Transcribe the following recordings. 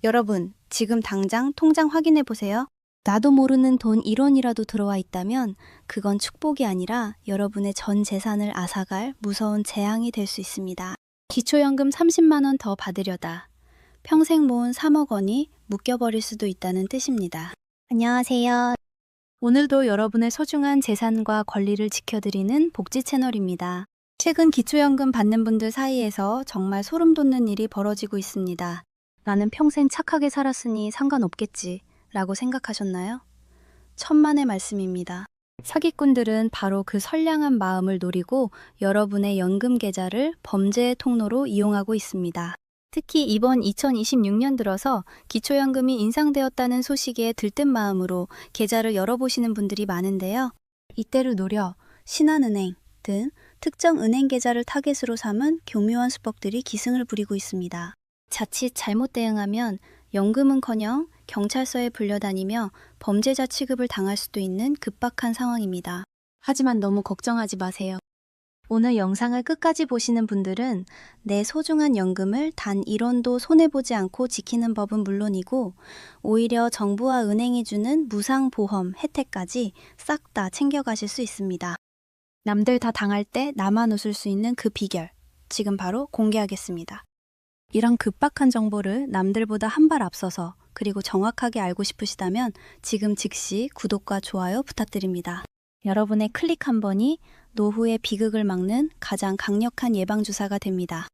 여러분, 지금 당장 통장 확인해 보세요. 나도 모르는 돈 1원이라도 들어와 있다면 그건 축복이 아니라 여러분의 전 재산을 앗아갈 무서운 재앙이 될 수 있습니다. 기초연금 30만 원 더 받으려다 평생 모은 3억 원이 묶여버릴 수도 있다는 뜻입니다. 안녕하세요. 오늘도 여러분의 소중한 재산과 권리를 지켜드리는 복지 채널입니다. 최근 기초연금 받는 분들 사이에서 정말 소름 돋는 일이 벌어지고 있습니다. 나는 평생 착하게 살았으니 상관없겠지 라고 생각하셨나요? 천만의 말씀입니다. 사기꾼들은 바로 그 선량한 마음을 노리고 여러분의 연금 계좌를 범죄의 통로로 이용하고 있습니다. 특히 이번 2026년 들어서 기초연금이 인상되었다는 소식에 들뜬 마음으로 계좌를 열어보시는 분들이 많은데요. 이때를 노려 신한은행 등 특정 은행 계좌를 타겟으로 삼은 교묘한 수법들이 기승을 부리고 있습니다. 자칫 잘못 대응하면 연금은커녕 경찰서에 불려다니며 범죄자 취급을 당할 수도 있는 급박한 상황입니다. 하지만 너무 걱정하지 마세요. 오늘 영상을 끝까지 보시는 분들은 내 소중한 연금을 단 1원도 손해보지 않고 지키는 법은 물론이고 오히려 정부와 은행이 주는 무상보험 혜택까지 싹 다 챙겨가실 수 있습니다. 남들 다 당할 때 나만 웃을 수 있는 그 비결, 지금 바로 공개하겠습니다. 이런 급박한 정보를 남들보다 한 발 앞서서 그리고 정확하게 알고 싶으시다면 지금 즉시 구독과 좋아요 부탁드립니다. 여러분의 클릭 한 번이 노후의 비극을 막는 가장 강력한 예방주사가 됩니다.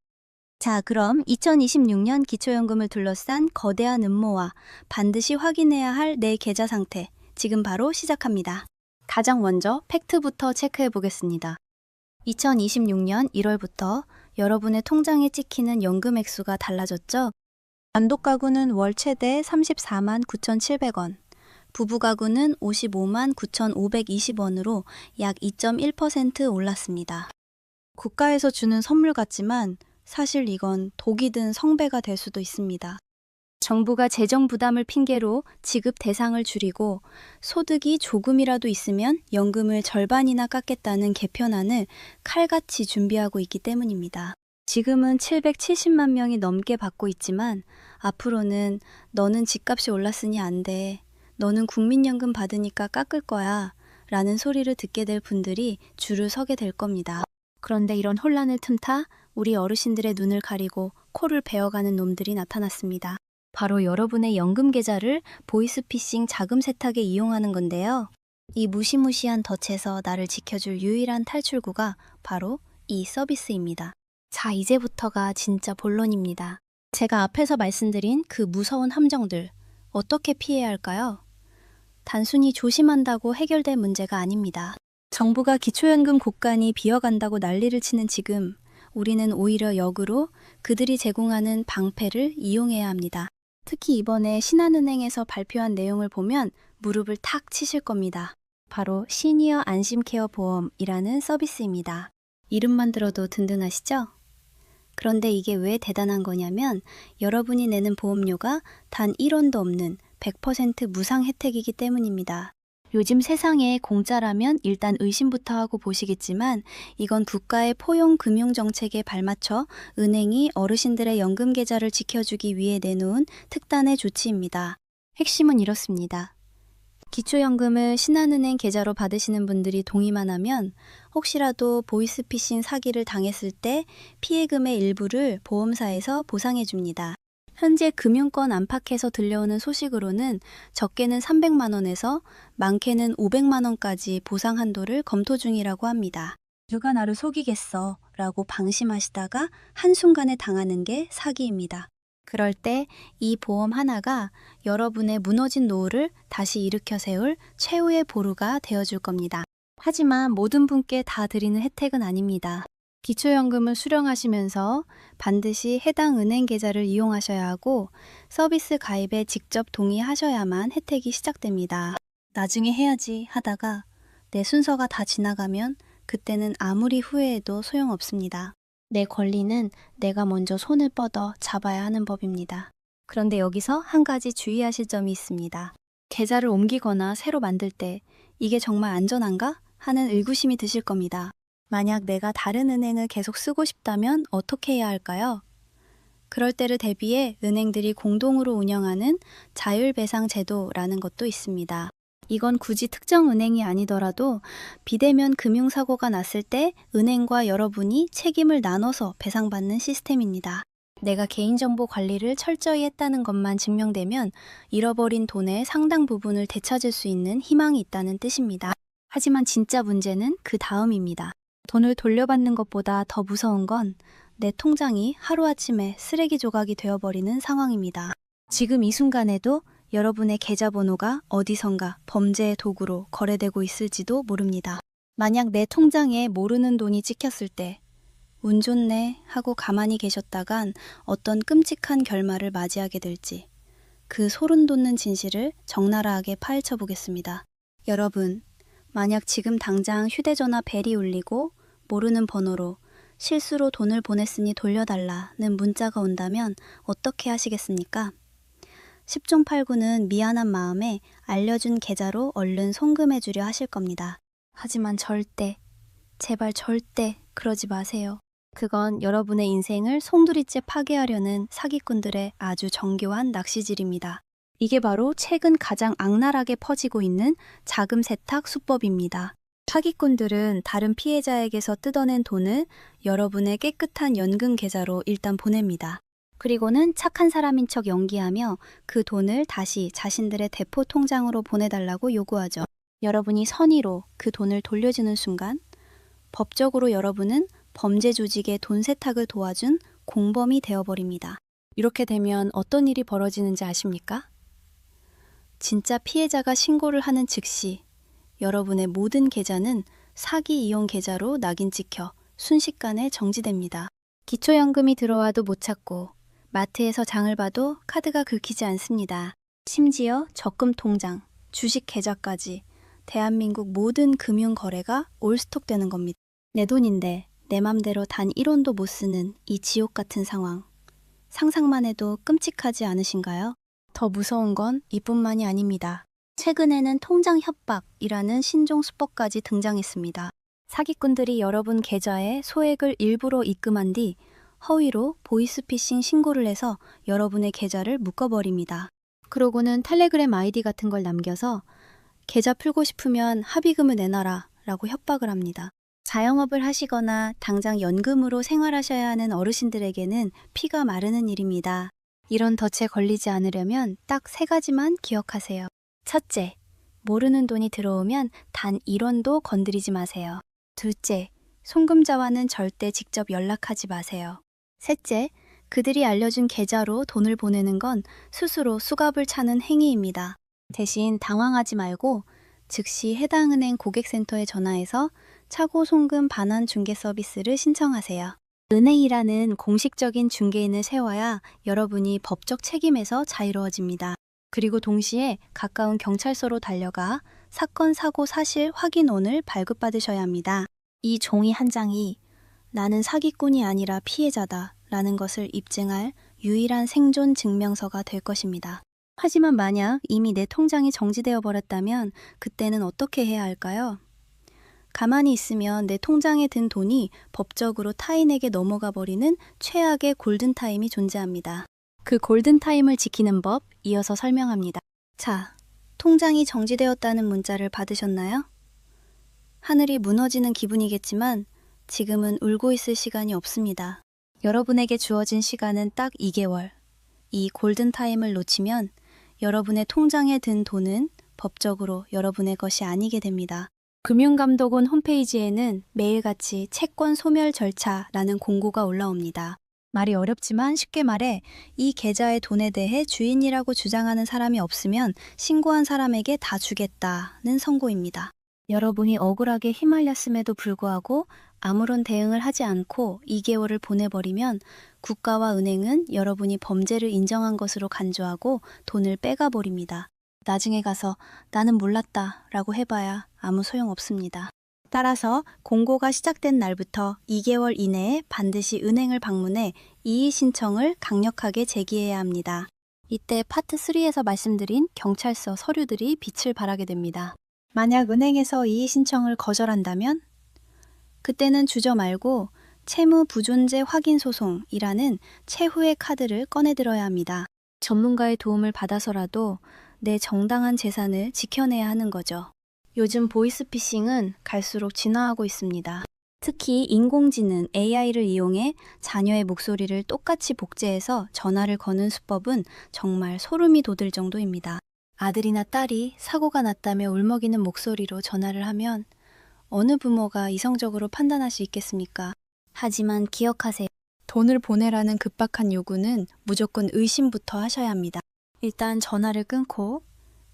자, 그럼 2026년 기초연금을 둘러싼 거대한 음모와 반드시 확인해야 할 내 계좌 상태, 지금 바로 시작합니다. 가장 먼저 팩트부터 체크해 보겠습니다. 2026년 1월부터 여러분의 통장에 찍히는 연금 액수가 달라졌죠? 단독 가구는 월 최대 34만 9,700원, 부부 가구는 55만 9,520원으로 약 2.1% 올랐습니다. 국가에서 주는 선물 같지만 사실 이건 독이 든 성배가 될 수도 있습니다. 정부가 재정 부담을 핑계로 지급 대상을 줄이고 소득이 조금이라도 있으면 연금을 절반이나 깎겠다는 개편안을 칼같이 준비하고 있기 때문입니다. 지금은 770만 명이 넘게 받고 있지만 앞으로는 너는 집값이 올랐으니 안 돼. 너는 국민연금 받으니까 깎을 거야. 라는 소리를 듣게 될 분들이 줄을 서게 될 겁니다. 그런데 이런 혼란을 틈타 우리 어르신들의 눈을 가리고 코를 베어가는 놈들이 나타났습니다. 바로 여러분의 연금 계좌를 보이스피싱 자금 세탁에 이용하는 건데요. 이 무시무시한 덫에서 나를 지켜줄 유일한 탈출구가 바로 이 서비스입니다. 자, 이제부터가 진짜 본론입니다. 제가 앞에서 말씀드린 그 무서운 함정들, 어떻게 피해야 할까요? 단순히 조심한다고 해결될 문제가 아닙니다. 정부가 기초연금 곳간이 비어간다고 난리를 치는 지금, 우리는 오히려 역으로 그들이 제공하는 방패를 이용해야 합니다. 특히 이번에 신한은행에서 발표한 내용을 보면 무릎을 탁 치실 겁니다. 바로 시니어 안심케어 보험이라는 서비스입니다. 이름만 들어도 든든하시죠? 그런데 이게 왜 대단한 거냐면 여러분이 내는 보험료가 단 1원도 없는 100% 무상 혜택이기 때문입니다. 요즘 세상에 공짜라면 일단 의심부터 하고 보시겠지만 이건 국가의 포용 금융 정책에 발맞춰 은행이 어르신들의 연금 계좌를 지켜주기 위해 내놓은 특단의 조치입니다. 핵심은 이렇습니다. 기초연금을 신한은행 계좌로 받으시는 분들이 동의만 하면 혹시라도 보이스피싱 사기를 당했을 때 피해금의 일부를 보험사에서 보상해 줍니다. 현재 금융권 안팎에서 들려오는 소식으로는 적게는 300만 원에서 많게는 500만 원까지 보상 한도를 검토 중이라고 합니다. 누가 나를 속이겠어 라고 방심하시다가 한순간에 당하는 게 사기입니다. 그럴 때 이 보험 하나가 여러분의 무너진 노후를 다시 일으켜 세울 최후의 보루가 되어줄 겁니다. 하지만 모든 분께 다 드리는 혜택은 아닙니다. 기초연금을 수령하시면서 반드시 해당 은행 계좌를 이용하셔야 하고 서비스 가입에 직접 동의하셔야만 혜택이 시작됩니다. 나중에 해야지 하다가 내 순서가 다 지나가면 그때는 아무리 후회해도 소용없습니다. 내 권리는 내가 먼저 손을 뻗어 잡아야 하는 법입니다. 그런데 여기서 한 가지 주의하실 점이 있습니다. 계좌를 옮기거나 새로 만들 때 이게 정말 안전한가? 하는 의구심이 드실 겁니다. 만약 내가 다른 은행을 계속 쓰고 싶다면 어떻게 해야 할까요? 그럴 때를 대비해 은행들이 공동으로 운영하는 자율배상제도라는 것도 있습니다. 이건 굳이 특정 은행이 아니더라도 비대면 금융사고가 났을 때 은행과 여러분이 책임을 나눠서 배상받는 시스템입니다. 내가 개인정보 관리를 철저히 했다는 것만 증명되면 잃어버린 돈의 상당 부분을 되찾을 수 있는 희망이 있다는 뜻입니다. 하지만 진짜 문제는 그 다음입니다. 돈을 돌려받는 것보다 더 무서운 건 내 통장이 하루아침에 쓰레기 조각이 되어버리는 상황입니다. 지금 이 순간에도 여러분의 계좌번호가 어디선가 범죄의 도구로 거래되고 있을지도 모릅니다. 만약 내 통장에 모르는 돈이 찍혔을 때 운 좋네 하고 가만히 계셨다간 어떤 끔찍한 결말을 맞이하게 될지 그 소름 돋는 진실을 적나라하게 파헤쳐 보겠습니다. 여러분, 만약 지금 당장 휴대전화 벨이 울리고 모르는 번호로 실수로 돈을 보냈으니 돌려달라는 문자가 온다면 어떻게 하시겠습니까? 10종 8구는 미안한 마음에 알려준 계좌로 얼른 송금해 주려 하실 겁니다. 하지만 절대, 제발 절대 그러지 마세요. 그건 여러분의 인생을 송두리째 파괴하려는 사기꾼들의 아주 정교한 낚시질입니다. 이게 바로 최근 가장 악랄하게 퍼지고 있는 자금 세탁 수법입니다. 사기꾼들은 다른 피해자에게서 뜯어낸 돈을 여러분의 깨끗한 연금 계좌로 일단 보냅니다. 그리고는 착한 사람인 척 연기하며 그 돈을 다시 자신들의 대포 통장으로 보내달라고 요구하죠. 여러분이 선의로 그 돈을 돌려주는 순간 법적으로 여러분은 범죄 조직의 돈 세탁을 도와준 공범이 되어버립니다. 이렇게 되면 어떤 일이 벌어지는지 아십니까? 진짜 피해자가 신고를 하는 즉시 여러분의 모든 계좌는 사기 이용 계좌로 낙인 찍혀 순식간에 정지됩니다. 기초연금이 들어와도 못 찾고 마트에서 장을 봐도 카드가 긁히지 않습니다. 심지어 적금 통장, 주식 계좌까지 대한민국 모든 금융 거래가 올스톱되는 겁니다. 내 돈인데 내 맘대로 단 1원도 못 쓰는 이 지옥 같은 상황. 상상만 해도 끔찍하지 않으신가요? 더 무서운 건 이뿐만이 아닙니다. 최근에는 통장 협박이라는 신종 수법까지 등장했습니다. 사기꾼들이 여러분 계좌에 소액을 일부러 입금한 뒤 허위로 보이스피싱 신고를 해서 여러분의 계좌를 묶어버립니다. 그러고는 텔레그램 아이디 같은 걸 남겨서 계좌 풀고 싶으면 합의금을 내놔라 라고 협박을 합니다. 자영업을 하시거나 당장 연금으로 생활하셔야 하는 어르신들에게는 피가 마르는 일입니다. 이런 덫에 걸리지 않으려면 딱 3가지만 기억하세요. 첫째, 모르는 돈이 들어오면 단 1원도 건드리지 마세요. 둘째, 송금자와는 절대 직접 연락하지 마세요. 셋째, 그들이 알려준 계좌로 돈을 보내는 건 스스로 수갑을 차는 행위입니다. 대신 당황하지 말고 즉시 해당 은행 고객센터에 전화해서 차고 송금 반환 중개 서비스를 신청하세요. 은행이라는 공식적인 중개인을 세워야 여러분이 법적 책임에서 자유로워집니다. 그리고 동시에 가까운 경찰서로 달려가 사건 사고 사실 확인원을 발급받으셔야 합니다. 이 종이 한 장이 나는 사기꾼이 아니라 피해자다 라는 것을 입증할 유일한 생존 증명서가 될 것입니다. 하지만 만약 이미 내 통장이 정지되어 버렸다면 그때는 어떻게 해야 할까요? 가만히 있으면 내 통장에 든 돈이 법적으로 타인에게 넘어가 버리는 최악의 골든타임이 존재합니다. 그 골든타임을 지키는 법 이어서 설명합니다. 자, 통장이 정지되었다는 문자를 받으셨나요? 하늘이 무너지는 기분이겠지만 지금은 울고 있을 시간이 없습니다. 여러분에게 주어진 시간은 딱 2개월. 이 골든타임을 놓치면 여러분의 통장에 든 돈은 법적으로 여러분의 것이 아니게 됩니다. 금융감독원 홈페이지에는 매일같이 채권 소멸 절차라는 공고가 올라옵니다. 말이 어렵지만 쉽게 말해 이 계좌의 돈에 대해 주인이라고 주장하는 사람이 없으면 신고한 사람에게 다 주겠다는 선고입니다. 여러분이 억울하게 휘말렸음에도 불구하고 아무런 대응을 하지 않고 2개월을 보내버리면 국가와 은행은 여러분이 범죄를 인정한 것으로 간주하고 돈을 빼가버립니다. 나중에 가서 나는 몰랐다 라고 해봐야 아무 소용없습니다. 따라서 공고가 시작된 날부터 2개월 이내에 반드시 은행을 방문해 이의 신청을 강력하게 제기해야 합니다. 이때 파트 3에서 말씀드린 경찰서 서류들이 빛을 발하게 됩니다. 만약 은행에서 이의 신청을 거절한다면 그때는 주저 말고 채무 부존재 확인 소송이라는 최후의 카드를 꺼내들어야 합니다. 전문가의 도움을 받아서라도 내 정당한 재산을 지켜내야 하는 거죠. 요즘 보이스피싱은 갈수록 진화하고 있습니다. 특히 인공지능 AI를 이용해 자녀의 목소리를 똑같이 복제해서 전화를 거는 수법은 정말 소름이 돋을 정도입니다. 아들이나 딸이 사고가 났다며 울먹이는 목소리로 전화를 하면 어느 부모가 이성적으로 판단할 수 있겠습니까? 하지만 기억하세요. 돈을 보내라는 급박한 요구는 무조건 의심부터 하셔야 합니다. 일단 전화를 끊고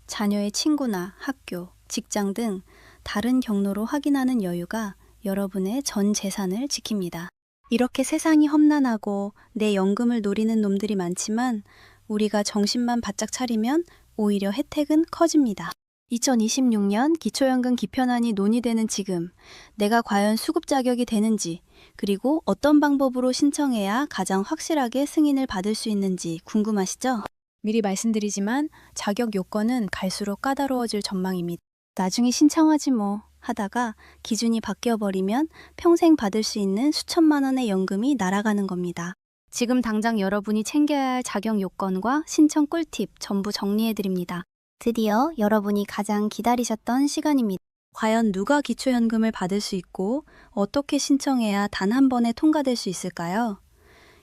자녀의 친구나 학교, 직장 등 다른 경로로 확인하는 여유가 여러분의 전 재산을 지킵니다. 이렇게 세상이 험난하고 내 연금을 노리는 놈들이 많지만 우리가 정신만 바짝 차리면 오히려 혜택은 커집니다. 2026년 기초연금 기편안이 논의되는 지금 내가 과연 수급 자격이 되는지 그리고 어떤 방법으로 신청해야 가장 확실하게 승인을 받을 수 있는지 궁금하시죠? 미리 말씀드리지만 자격 요건은 갈수록 까다로워질 전망입니다. 나중에 신청하지 뭐 하다가 기준이 바뀌어버리면 평생 받을 수 있는 수천만 원의 연금이 날아가는 겁니다. 지금 당장 여러분이 챙겨야 할 자격 요건과 신청 꿀팁 전부 정리해드립니다. 드디어 여러분이 가장 기다리셨던 시간입니다. 과연 누가 기초연금을 받을 수 있고 어떻게 신청해야 단 한 번에 통과될 수 있을까요?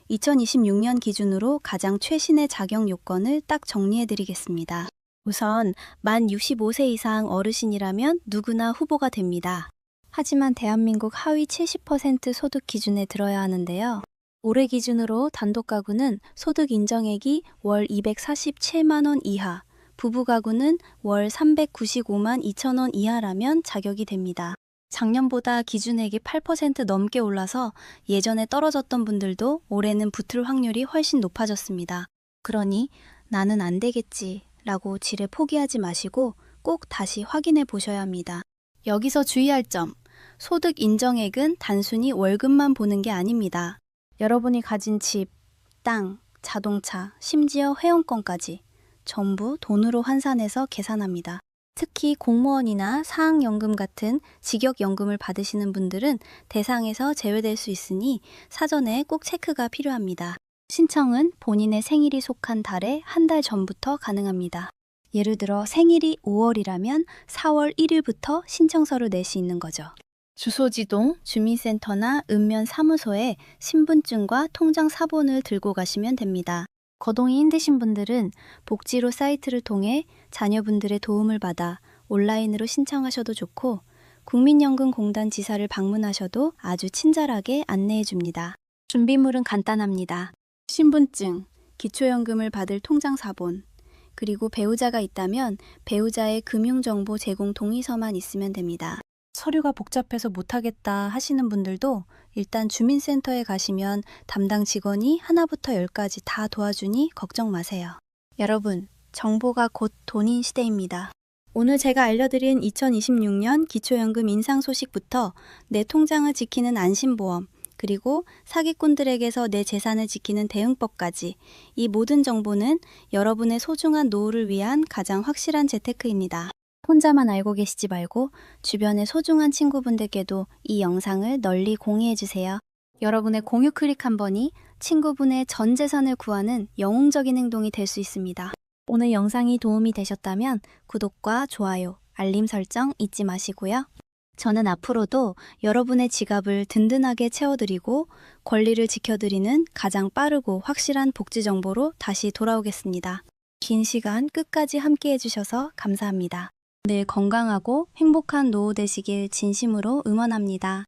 2026년 기준으로 가장 최신의 자격 요건을 딱 정리해드리겠습니다. 우선 만 65세 이상 어르신이라면 누구나 후보가 됩니다. 하지만 대한민국 하위 70% 소득 기준에 들어야 하는데요. 올해 기준으로 단독 가구는 소득 인정액이 월 247만 원 이하, 부부 가구는 월 395만 2천 원 이하라면 자격이 됩니다. 작년보다 기준액이 8% 넘게 올라서 예전에 떨어졌던 분들도 올해는 붙을 확률이 훨씬 높아졌습니다. 그러니 나는 안 되겠지 라고 지레 포기하지 마시고 꼭 다시 확인해 보셔야 합니다. 여기서 주의할 점, 소득 인정액은 단순히 월급만 보는 게 아닙니다. 여러분이 가진 집, 땅, 자동차, 심지어 회원권까지 전부 돈으로 환산해서 계산합니다. 특히 공무원이나 사학연금 같은 직역연금을 받으시는 분들은 대상에서 제외될 수 있으니 사전에 꼭 체크가 필요합니다. 신청은 본인의 생일이 속한 달에 한 달 전부터 가능합니다. 예를 들어 생일이 5월이라면 4월 1일부터 신청서를 낼 수 있는 거죠. 주소지동, 주민센터나 읍면 사무소에 신분증과 통장 사본을 들고 가시면 됩니다. 거동이 힘드신 분들은 복지로 사이트를 통해 자녀분들의 도움을 받아 온라인으로 신청하셔도 좋고 국민연금공단 지사를 방문하셔도 아주 친절하게 안내해 줍니다. 준비물은 간단합니다. 신분증, 기초연금을 받을 통장 사본, 그리고 배우자가 있다면 배우자의 금융정보 제공 동의서만 있으면 됩니다. 서류가 복잡해서 못하겠다 하시는 분들도 일단 주민센터에 가시면 담당 직원이 하나부터 10까지 다 도와주니 걱정 마세요. 여러분, 정보가 곧 돈인 시대입니다. 오늘 제가 알려드린 2026년 기초연금 인상 소식부터 내 통장을 지키는 안심보험, 그리고 사기꾼들에게서 내 재산을 지키는 대응법까지 이 모든 정보는 여러분의 소중한 노후를 위한 가장 확실한 재테크입니다. 혼자만 알고 계시지 말고 주변의 소중한 친구분들께도 이 영상을 널리 공유해주세요. 여러분의 공유 클릭 한 번이 친구분의 전 재산을 구하는 영웅적인 행동이 될 수 있습니다. 오늘 영상이 도움이 되셨다면 구독과 좋아요, 알림 설정 잊지 마시고요. 저는 앞으로도 여러분의 지갑을 든든하게 채워드리고 권리를 지켜드리는 가장 빠르고 확실한 복지 정보로 다시 돌아오겠습니다. 긴 시간 끝까지 함께 해주셔서 감사합니다. 늘 건강하고 행복한 노후 되시길 진심으로 응원합니다.